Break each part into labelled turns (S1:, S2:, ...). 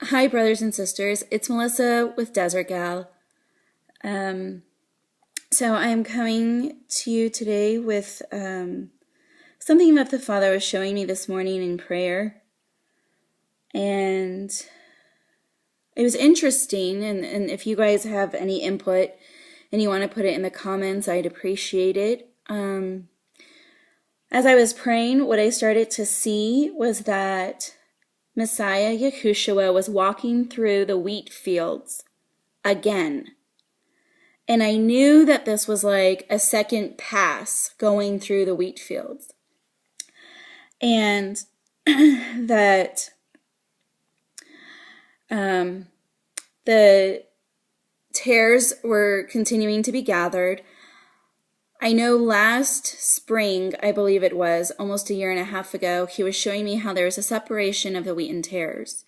S1: Hi, brothers and sisters. It's Melissa with Desert Gal. So I am coming to you today with something that the Father was showing me this morning in prayer. And it was interesting. And if you guys have any input and you want to put it in the comments, I'd appreciate it. As I was praying, what I started to see was that Messiah Yahushua was walking through the wheat fields again. And I knew that this was like a second pass going through the wheat fields. And that the tares were continuing to be gathered. I know last spring, I believe it was, almost a year and a half ago, he was showing me how there was a separation of the wheat and tares.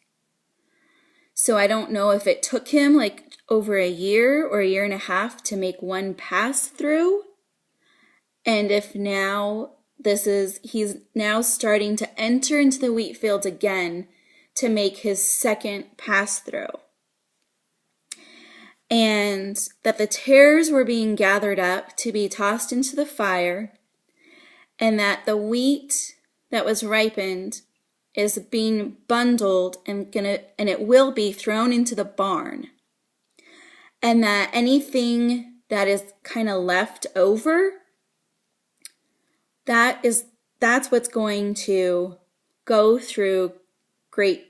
S1: So I don't know if it took him like over a year or a year and a half to make one pass through. And if now he's now starting to enter into the wheat fields again to make his second pass through. And that the tares were being gathered up to be tossed into the fire, and that the wheat that was ripened is being bundled and it will be thrown into the barn. And that anything that is kind of left over, that's what's going to go through great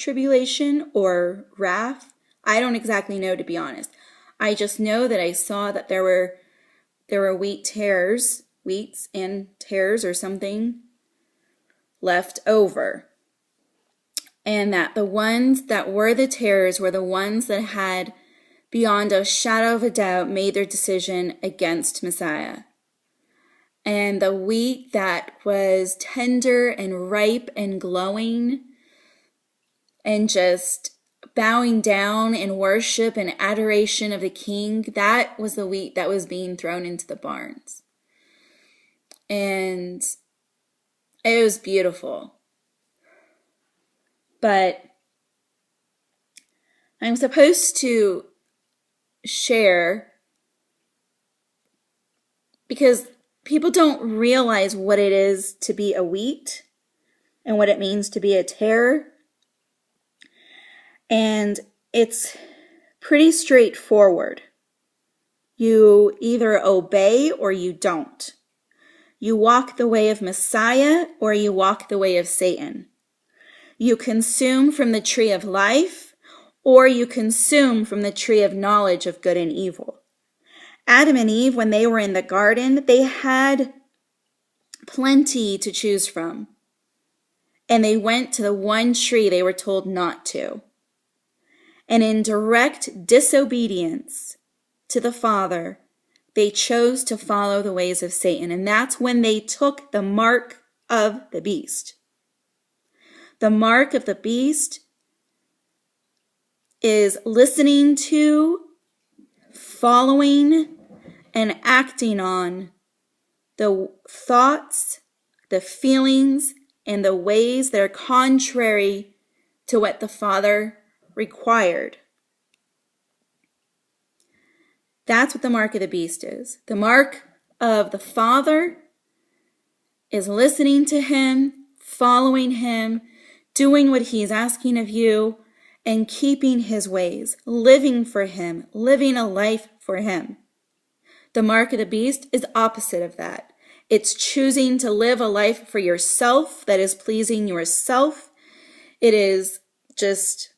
S1: tribulation or wrath. I don't exactly know, to be honest. I just know that I saw that there were wheats and tares or something left over. And that the ones that were the tares were the ones that had, beyond a shadow of a doubt, made their decision against Messiah. And the wheat that was tender and ripe and glowing and just bowing down in worship and adoration of the King, that was the wheat that was being thrown into the barns. And it was beautiful. But I'm supposed to share because people don't realize what it is to be a wheat and what it means to be a tare. And it's pretty straightforward. You either obey or you don't. You walk the way of Messiah or you walk the way of Satan. You consume from the tree of life or you consume from the tree of knowledge of good and evil. Adam and Eve, when they were in the garden, they had plenty to choose from. And they went to the one tree they were told not to. And in direct disobedience to the Father, they chose to follow the ways of Satan. And that's when they took the mark of the beast. The mark of the beast is listening to, following, and acting on the thoughts, the feelings, and the ways that are contrary to what the Father required. That's what the mark of the beast is. The mark of the Father is listening to him, following him, doing what he's asking of you, and keeping his ways, living for him, living a life for him. The mark of the beast is opposite of that. It's choosing to live a life for yourself that is pleasing yourself. It is just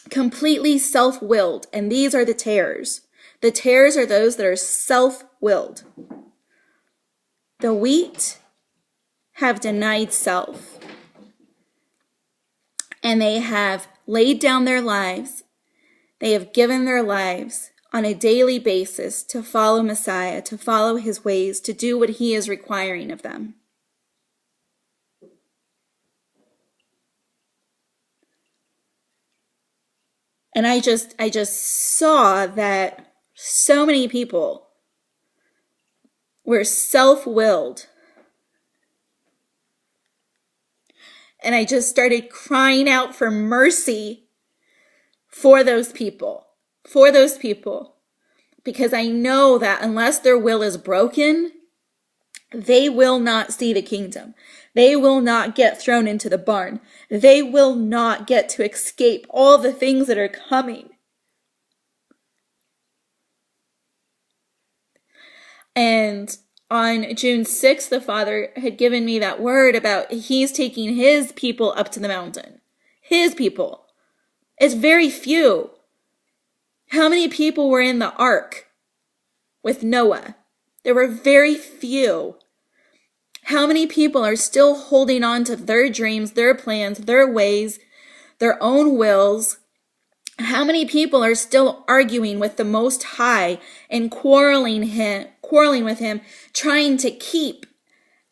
S1: completely self-willed, and these are the tares. The tares are those that are self-willed. The wheat have denied self, and they have laid down their lives. They have given their lives on a daily basis to follow Messiah, to follow his ways, to do what he is requiring of them. And I just saw that so many people were self-willed And I just started crying out for mercy for those people, because I know that unless their will is broken, they will not see the kingdom. They will not get thrown into the barn. They will not get to escape all the things that are coming. And on June 6th, the Father had given me that word about he's taking his people up to the mountain. His people. It's very few. How many people were in the ark with Noah? There were very few. How many people are still holding on to their dreams, their plans, their ways, their own wills? How many people are still arguing with the Most High and quarreling with him, trying to keep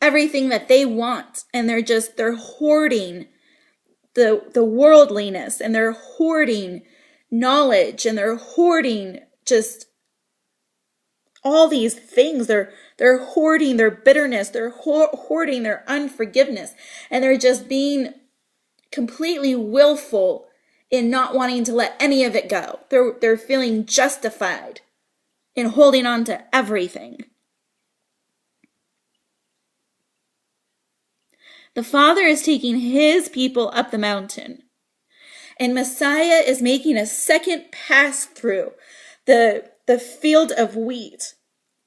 S1: everything that they want? And they're hoarding the worldliness, and they're hoarding knowledge, and they're hoarding just all these things. They're hoarding their bitterness, they're hoarding their unforgiveness, and they're just being completely willful in not wanting to let any of it go. They're feeling justified in holding on to everything. The Father is taking his people up the mountain, and Messiah is making a second pass through the field of wheat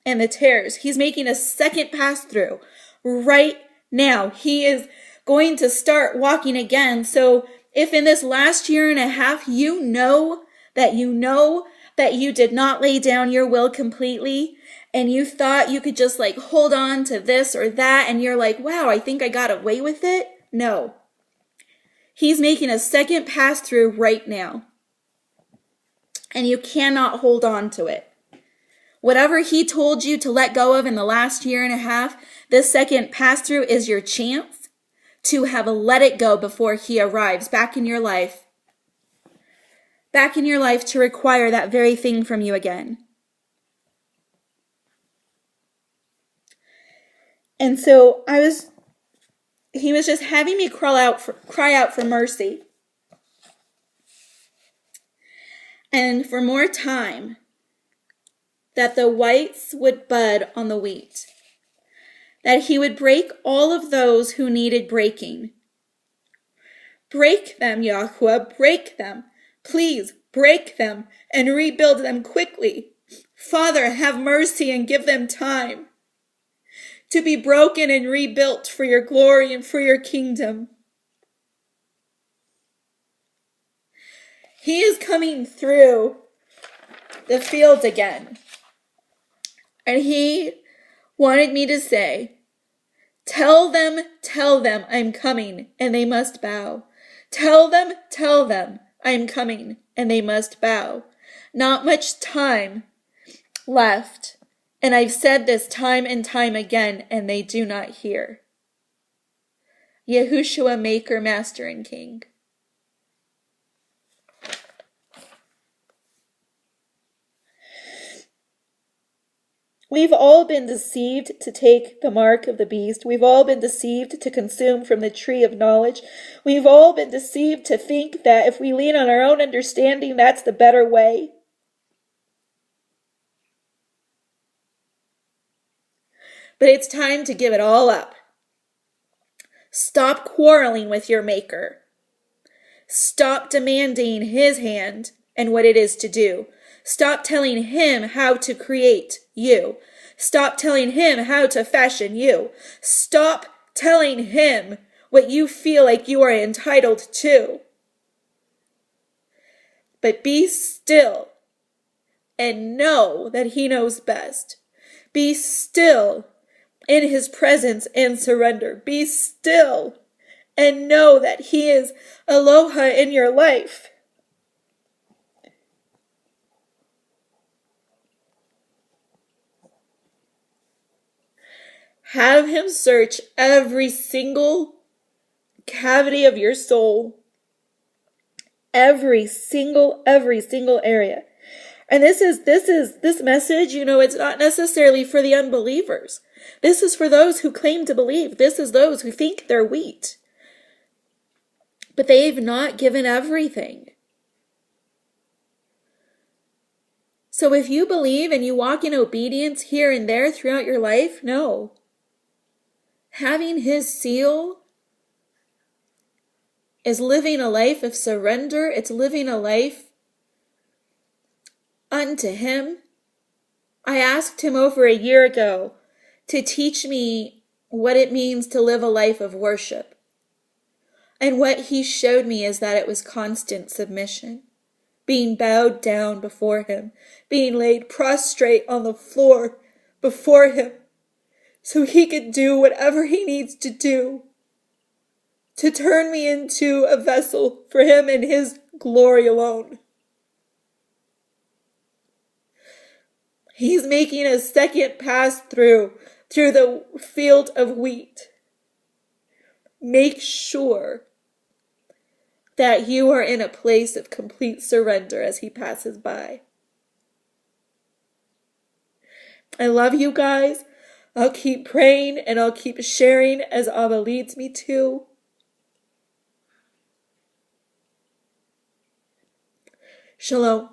S1: and the tares. He's making a second pass through right now. He is going to start walking again. So if in this last year and a half, you know that you did not lay down your will completely, and you thought you could just like hold on to this or that, and you're like, wow, I think I got away with it. No. He's making a second pass through right now. And you cannot hold on to it. Whatever he told you to let go of in the last year and a half, this second pass through is your chance to have let it go before he arrives back in your life. Back in your life to require that very thing from you again. And so he was just having me cry out for mercy. And for more time, that the whites would bud on the wheat, that he would break all of those who needed breaking. Break them, Yahuwah, break them. Please break them and rebuild them quickly. Father, have mercy and give them time to be broken and rebuilt for your glory and for your kingdom. He is coming through the field again. And he wanted me to say, tell them, I'm coming, and they must bow. Tell them, I'm coming, and they must bow. Not much time left. And I've said this time and time again, and they do not hear. Yahushua, Maker, Master, and King. We've all been deceived to take the mark of the beast. We've all been deceived to consume from the tree of knowledge. We've all been deceived to think that if we lean on our own understanding, that's the better way. But it's time to give it all up. Stop quarreling with your Maker. Stop demanding his hand and what it is to do. Stop telling him how to create you. Stop telling him how to fashion you. Stop telling him what you feel like you are entitled to. But be still and know that he knows best. Be still in his presence and surrender. Be still and know that he is aloha in your life. Have him search every single cavity of your soul. Every single area. And this message, it's not necessarily for the unbelievers. This is for those who claim to believe. This is those who think they're wheat. but they've not given everything. So if you believe and you walk in obedience here and there throughout your life, no. Having his seal is living a life of surrender. It's living a life unto him. I asked him over a year ago to teach me what it means to live a life of worship. And what he showed me is that it was constant submission, being bowed down before him, being laid prostrate on the floor before him, so he could do whatever he needs to do to turn me into a vessel for him and his glory alone. He's making a second pass through the field of wheat. Make sure that you are in a place of complete surrender as he passes by. I love you guys. I'll keep praying and I'll keep sharing as Abba leads me to. Shalom.